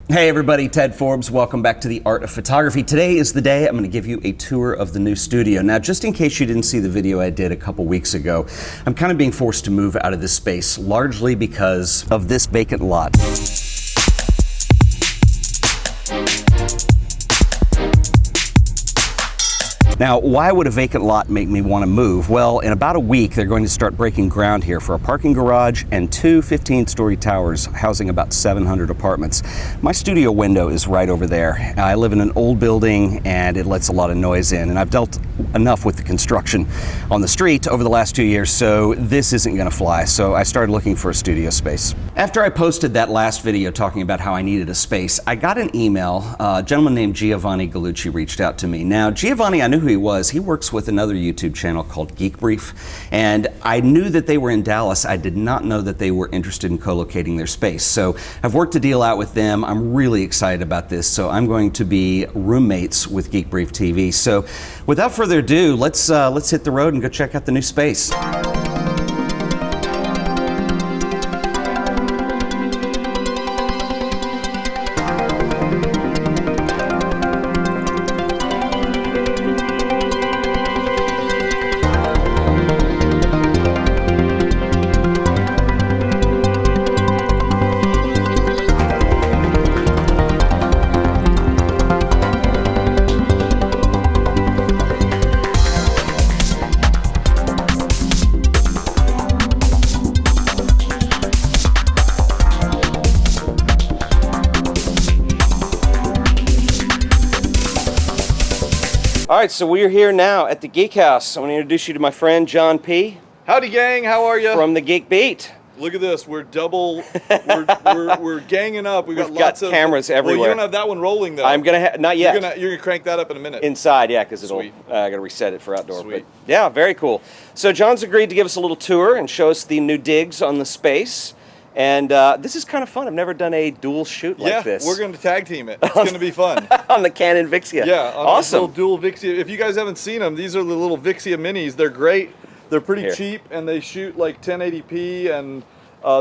Hey everybody, Ted Forbes. Welcome back to the Art of Photography. Today is the day I'm going to give you a tour of the new studio. Now, just in case you didn't see the video I did a couple weeks ago, I'm kind of being forced to move out of this space, largely because of this vacant lot. Now, why would a vacant lot make me want to move? Well, in about a week, they're going to start breaking ground here for a parking garage and two 15-story towers housing about 700 apartments. My studio window is right over there. I live in an old building and it lets a lot of noise in, and I've dealt enough with the construction on the street over the last 2 years, so this isn't going to fly. So I started looking for a studio space. After I posted that last video talking about how I needed a space, I got an email. A gentleman named Giovanni Gallucci reached out to me. Now, Giovanni, I knew who he was. He works with another YouTube channel called Geek and I knew that they were in Dallas. I did not know that they were interested in co-locating their space. So I've worked a deal out with them. I'm really excited about this. So I'm going to be roommates with Geek Brief TV. So without further ado, let's hit the road and go check out the new space. All right, so we're here now at the Geekhouse. I want to introduce you to my friend John P. Howdy, gang. How are you? From the Geekbeat. Look at this. We're double. we're ganging up. We've got cameras everywhere. Well, you don't have that one rolling though. I'm gonna not yet. You're gonna crank that up in a minute. Inside, yeah, because it'll. I gotta reset it for outdoor. Sweet. But yeah, very cool. So John's agreed to give us a little tour and show us the new digs on the space. And this is kind of fun. I've never done a dual shoot like this. Yeah, we're going to tag team it. It's going to be fun. On the Canon Vixia. Yeah, on awesome. Little dual Vixia. If you guys haven't seen them, these are the little Vixia minis. They're great. They're pretty cheap, and they shoot like 1080p, and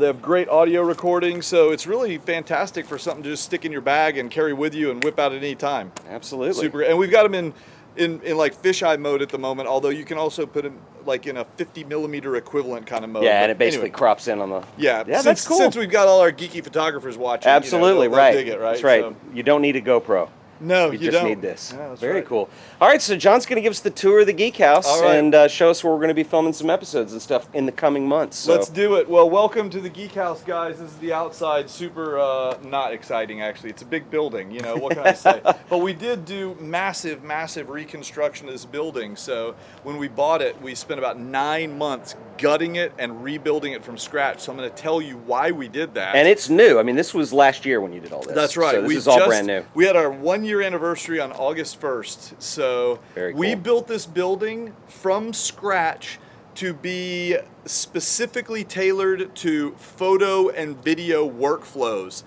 they have great audio recording. So it's really fantastic for something to just stick in your bag and carry with you and whip out at any time. Absolutely. Super. And we've got them in like fisheye mode at the moment, although you can also put them like in a 50mm equivalent kind of mode. Yeah, and it basically crops in on the... Yeah, that's cool. Since we've got all our geeky photographers watching. Absolutely, they'll dig it, right? That's right. So. You don't need a GoPro. No, you just need this. Yeah, very cool. All right, so John's going to give us the tour of the Geekhouse and show us where we're going to be filming some episodes and stuff in the coming months. So. Let's do it. Well, welcome to the Geekhouse, guys. This is the outside. Super not exciting, actually. It's a big building. You know, what can I say? But we did do massive reconstruction of this building. So when we bought it, we spent about 9 months gutting it and rebuilding it from scratch. So I'm going to tell you why we did that. And it's new. I mean, this was last year when you did all this. That's right. So this is all brand new. We had our 1-year anniversary on August 1st. So we built this building from scratch to be specifically tailored to photo and video workflows,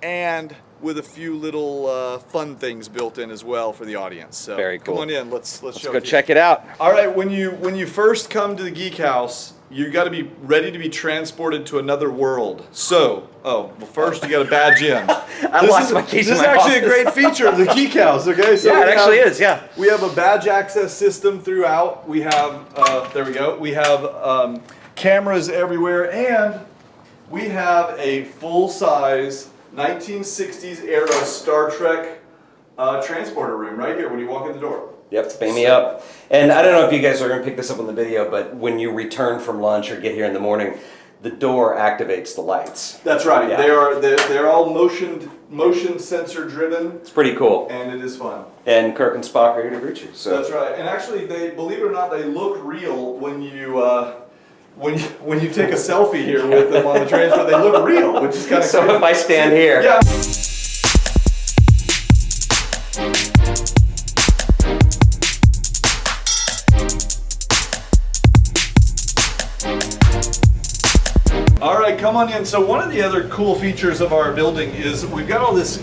and with a few little fun things built in as well for the audience. So very cool. Come on in. Let's show go check it out. All right. When you first come to the Geekhouse, you got to be ready to be transported to another world. So, well, first you got to badge in. This is actually a great feature of the Geekhouse. Okay, so yeah, it actually is. Yeah, we have a badge access system throughout. We have there we go. We have cameras everywhere, and we have a full-size 1960s era Star Trek transporter room right here when you walk in the door. Yep, beam me up. And I don't know if you guys are going to pick this up on the video, but when you return from lunch or get here in the morning, the door activates the lights. That's right. Yeah. They're all motion sensor driven. It's pretty cool. And it is fun. And Kirk and Spock are here to greet you. So. That's right. And actually, believe it or not, they look real when you take a selfie here with them on the transport. They look real, which is kind of so cool. If I stand here. Yeah. All right, come on in. So one of the other cool features of our building is we've got all this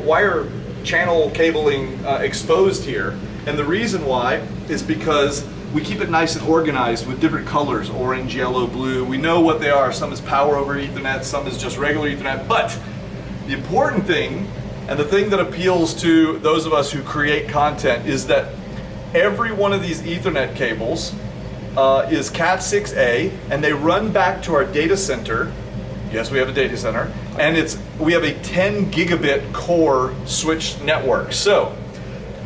wire channel cabling exposed here. And the reason why is because we keep it nice and organized with different colors, orange, yellow, blue. We know what they are. Some is power over Ethernet, some is just regular Ethernet. But The important thing, and the thing that appeals to those of us who create content, is that every one of these Ethernet cables is Cat 6A, and they run back to our data center. Yes, we have a data center, and we have a 10 gigabit core switched network. So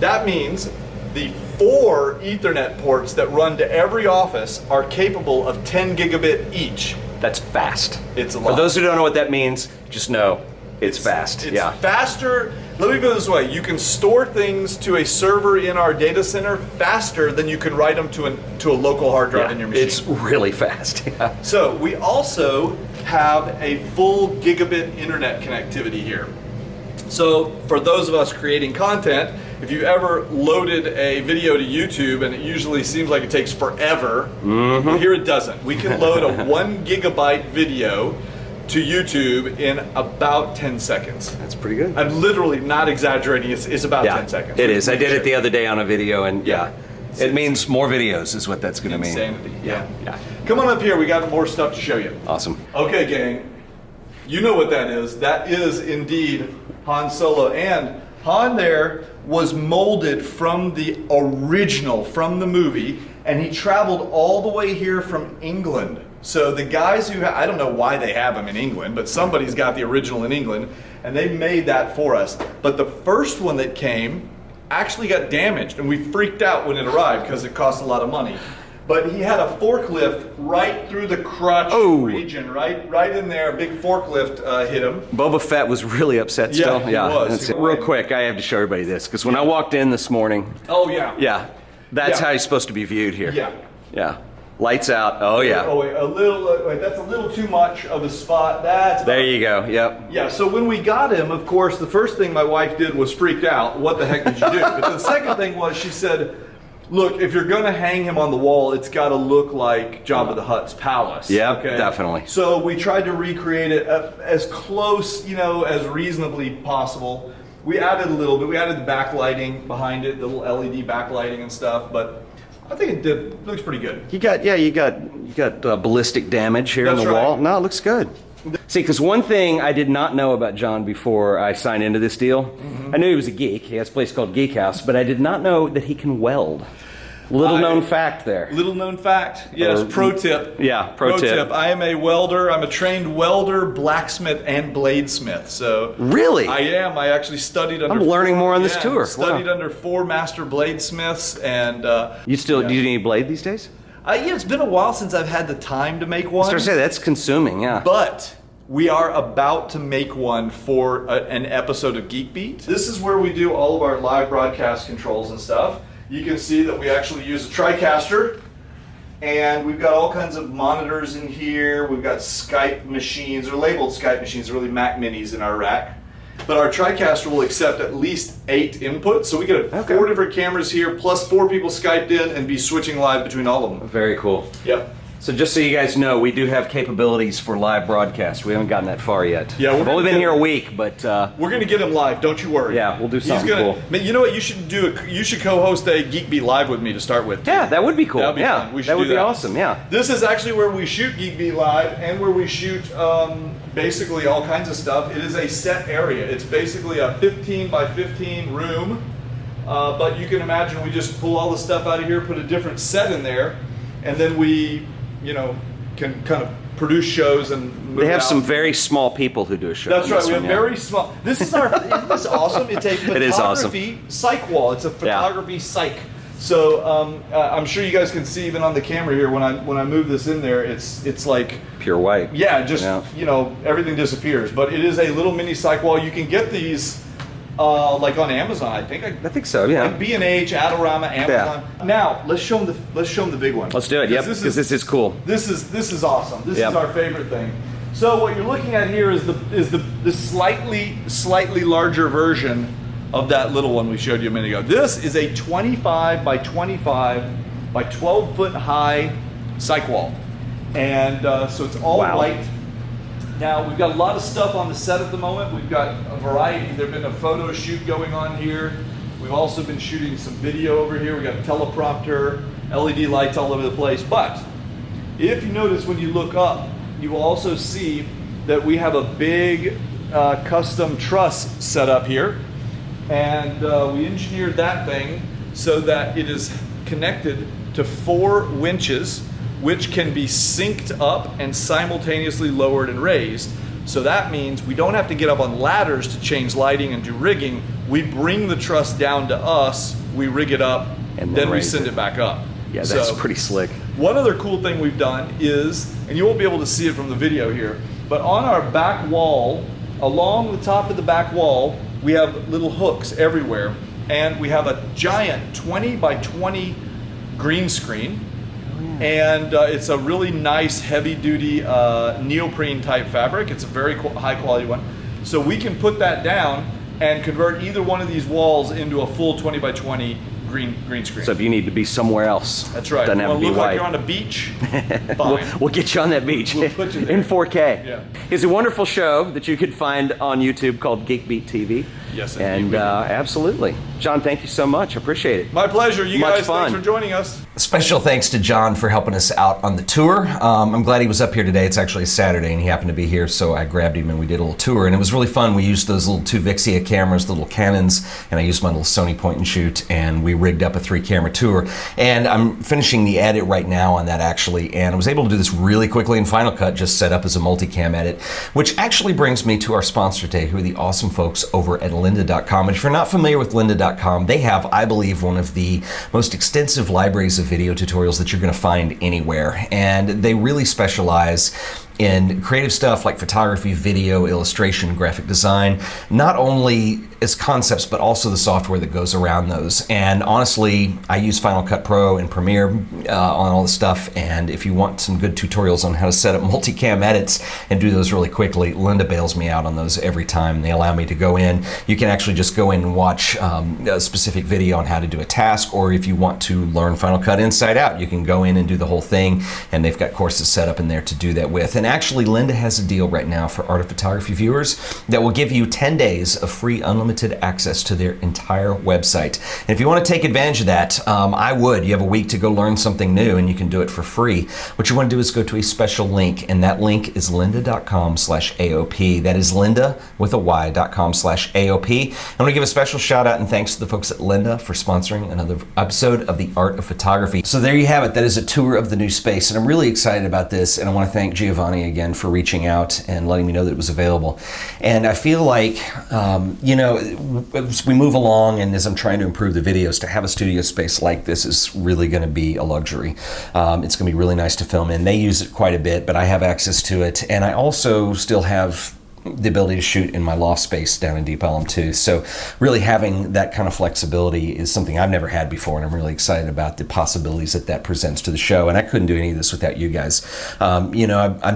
that means the 4 Ethernet ports that run to every office are capable of 10 gigabit each. That's fast. It's a lot. For those who don't know what that means, just know it's fast. It's faster. Let me put it this way. You can store things to a server in our data center faster than you can write them to a local hard drive in your machine. It's really fast. Yeah. So we also have a full gigabit internet connectivity here. So for those of us creating content, if you've ever loaded a video to YouTube and it usually seems like it takes forever, well, here it doesn't. We can load a 1 gigabyte video to YouTube in about 10 seconds. That's pretty good. I'm literally not exaggerating. It's about 10 seconds. It is. I did it the other day on a video, and it means more videos is what that's going to mean. Insanity. Yeah. Come on up here. We got more stuff to show you. Awesome. Okay, gang. You know what that is. That is indeed Han Solo. And Han there was molded from the original, from the movie, and he traveled all the way here from England. So the guys who, I don't know why they have them in England, but somebody's got the original in England, and they made that for us. But the first one that came actually got damaged, and we freaked out when it arrived because it cost a lot of money. But he had a forklift right through the crotch region, right in there. A big forklift hit him. Boba Fett was really upset still. He was. Real quick, I have to show everybody this, because when I walked in this morning. Oh, yeah. Yeah. That's how he's supposed to be viewed here. Yeah. Yeah. Lights out. Oh, yeah. Oh, wait, that's a little too much of a spot. There you go. Yep. Yeah, so when we got him, of course, the first thing my wife did was freaked out. What the heck did you do? But the second thing was she said, look, if you're going to hang him on the wall, it's got to look like Jabba the Hutt's palace. Yeah, definitely. So we tried to recreate it as close, as reasonably possible. We added a little bit. We added the backlighting behind it, the little LED backlighting and stuff, but I think it looks pretty good. You got ballistic damage here on the wall. No, it looks good. See, because one thing I did not know about John before I signed into this deal, I knew he was a geek. He has a place called Geekhouse, but I did not know that he can weld. Little known fact there. Little known fact. Yes, pro tip. Yeah, pro tip. I am a welder. I'm a trained welder, blacksmith, and bladesmith. So really? I am. I actually studied under... I'm learning more on this tour. Studied under 4 master bladesmiths, and... Do you need a blade these days? Yeah, it's been a while since I've had the time to make one. I was going to say, that's consuming, yeah. But we are about to make one for an episode of Geekbeat. This is where we do all of our live broadcast controls and stuff. You can see that we actually use a TriCaster, and we've got all kinds of monitors in here. We've got Skype machines, or labeled Skype machines, they're really Mac Minis in our rack. But our TriCaster will accept at least 8 inputs, so we get 4 different cameras here, plus 4 people Skyped in, and be switching live between all of them. Very cool. Yep. So just so you guys know, we do have capabilities for live broadcast. We haven't gotten that far yet. Yeah, we've only been here a week, but we're going to get him live. Don't you worry. Yeah, we'll do something cool. You know what? You should do. You should co-host a Geekbeat live with me to start with. Yeah, that would be cool. That'd be fun. We should that would do be awesome. Yeah. This is actually where we shoot Geekbeat live, and where we shoot basically all kinds of stuff. It is a set area. It's basically a 15 by 15 room, but you can imagine we just pull all the stuff out of here, put a different set in there, and then we, can kind of produce shows and move They have out. some very small people who do a show. That's right. We have very small. This is our. Isn't this awesome? It's a photography psych wall. It's a photography psych. So I'm sure you guys can see even on the camera here when I move this in there, it's like pure white. Yeah, just everything disappears. But it is a little mini psych wall. You can get these. Like on Amazon, I think so. Yeah. Like B&H, Adorama, Amazon. Yeah. Now let's show them the big one. Let's do it. Yep. Because this is cool. This is awesome. This is our favorite thing. So what you're looking at here is the slightly larger version of that little one we showed you a minute ago. This is a 25 by 25 by 12 foot high psych wall, and so it's all white. Now, we've got a lot of stuff on the set at the moment. We've got a variety. There's been a photo shoot going on here. We've also been shooting some video over here. We've got a teleprompter, LED lights all over the place. But if you notice when you look up, you will also see that we have a big custom truss set up here, and we engineered that thing so that it is connected to 4 winches, which can be synced up and simultaneously lowered and raised. So that means we don't have to get up on ladders to change lighting and do rigging. We bring the truss down to us, we rig it up, and then we send it back up. Yeah, that's pretty slick. One other cool thing we've done is, and you won't be able to see it from the video here, but on our back wall, along the top of the back wall, we have little hooks everywhere, and we have a giant 20 by 20 green screen. And it's a really nice heavy-duty neoprene type fabric. It's a very high-quality one. So we can put that down and convert either one of these walls into a full 20 by 20 green screen. So if you need to be somewhere else, that's right. Doesn't you have to be look white. like you're on a beach, fine. We'll get you on that beach. We'll put you there. In 4K. Yeah. It's a wonderful show that you could find on YouTube called Geekbeat TV. Yes, and absolutely. John, thank you so much. I appreciate it. My pleasure. You Much guys, fun. thanks for joining us. Special thanks to John for helping us out on the tour. I'm glad he was up here today. It's actually a Saturday and he happened to be here, so I grabbed him and we did a little tour, and it was really fun. We used those little 2 Vixia cameras, the little Canons, and I used my little Sony point and shoot, and we rigged up a 3-camera tour. And I'm finishing the edit right now on that actually, and I was able to do this really quickly in Final Cut, just set up as a multicam edit, which actually brings me to our sponsor today, who are the awesome folks over at lynda.com. And if you're not familiar with lynda.com, they have, I believe, one of the most extensive libraries of video tutorials that you're going to find anywhere. And they really specialize in creative stuff like photography, video, illustration, graphic design, not only as concepts, but also the software that goes around those. And honestly, I use Final Cut Pro and Premiere on all the stuff, and if you want some good tutorials on how to set up multicam edits and do those really quickly, Lynda bails me out on those every time. They allow me to go in. You can actually just go in and watch a specific video on how to do a task, or if you want to learn Final Cut inside out, you can go in and do the whole thing, and they've got courses set up in there to do that with. And actually, Lynda has a deal right now for Art of Photography viewers that will give you 10 days of free unlimited access to their entire website. And if you want to take advantage of that, I would. You have a week to go learn something new, and you can do it for free. What you want to do is go to a special link, and that link is lynda.com/AOP. That is Lynda with a Y.com/AOP. I want to give a special shout out and thanks to the folks at Lynda for sponsoring another episode of The Art of Photography. So there you have it. That is a tour of the new space, and I'm really excited about this, and I want to thank Giovanni again for reaching out and letting me know that it was available. And I feel like, as we move along and as I'm trying to improve the videos, to have a studio space like this is really going to be a luxury. It's going to be really nice to film in. They use it quite a bit, but I have access to it, and I also still have the ability to shoot in my loft space down in Deep Ellum too. So really having that kind of flexibility is something I've never had before, and I'm really excited about the possibilities that that presents to the show. And I couldn't do any of this without you guys. I'm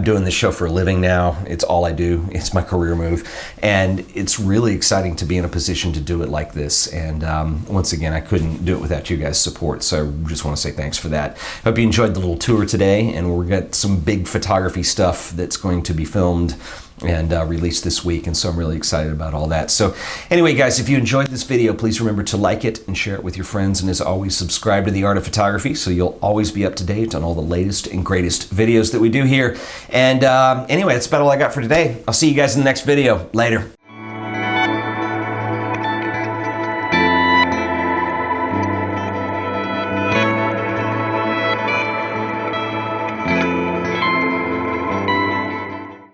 doing this show for a living now. It's all I do. It's my career move, and it's really exciting to be in a position to do it like this. And once again, I couldn't do it without you guys' support, so I just want to say thanks for that. Hope you enjoyed the little tour today, and we've got some big photography stuff that's going to be filmed and released this week, and so I'm really excited about all that. So anyway, guys, if you enjoyed this video, please remember to like it and share it with your friends, and as always, subscribe to The Art of Photography so you'll always be up to date on all the latest and greatest videos that we do here. And anyway, that's about all I got for today. I'll see you guys in the next video. Later.